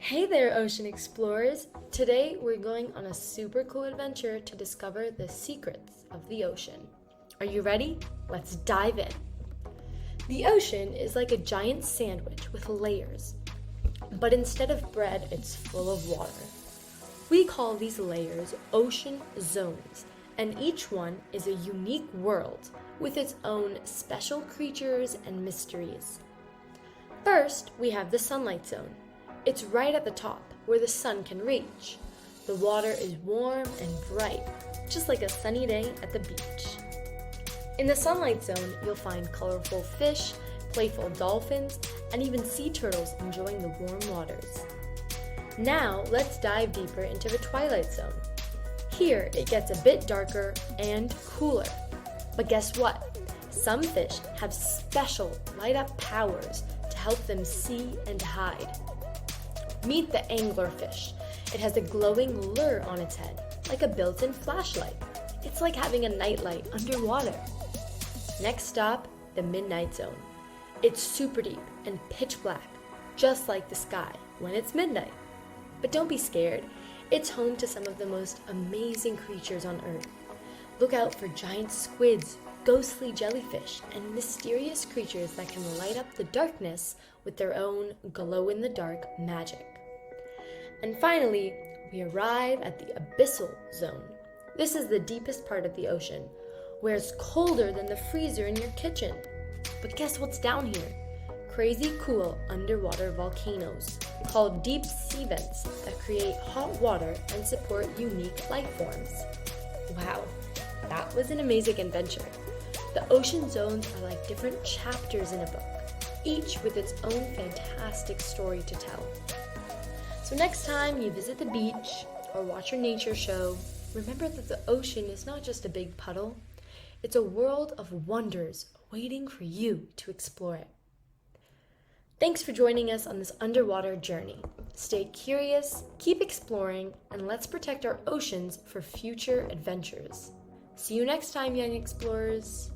Hey there, ocean explorers! Today we're going on a super cool adventure to discover the secrets of the ocean. Are you ready? Let's dive in. The ocean is like a giant sandwich with layers, but instead of bread, it's full of water. We call these layers ocean zones, and each one is a unique world with its own special creatures and mysteries. First, we have the sunlight zone. It's right at the top, where the sun can reach. The water is warm and bright, just like a sunny day at the beach. In the sunlight zone, you'll find colorful fish, playful dolphins, and even sea turtles enjoying the warm waters. Now, let's dive deeper into the twilight zone. Here, it gets a bit darker and cooler. But guess what? Some fish have special light-up powers to help them see and hide. Meet the anglerfish. It has a glowing lure on its head, like a built-in flashlight. It's like having a nightlight underwater. Next stop, the midnight zone. It's super deep and pitch black, just like the sky when it's midnight. But don't be scared. It's home to some of the most amazing creatures on Earth. Look out for giant squids, ghostly jellyfish, and mysterious creatures that can light up the darkness with their own glow-in-the-dark magic. And finally, we arrive at the Abyssal Zone. This is the deepest part of the ocean, where it's colder than the freezer in your kitchen. But guess what's down here? Crazy cool underwater volcanoes, called deep sea vents that create hot water and support unique life forms. Wow, that was an amazing adventure. The ocean zones are like different chapters in a book, each with its own fantastic story to tell. So next time you visit the beach or watch your nature show, remember that the ocean is not just a big puddle. It's a world of wonders waiting for you to explore it. Thanks for joining us on this underwater journey. Stay curious, keep exploring, and let's protect our oceans for future adventures. See you next time, young explorers.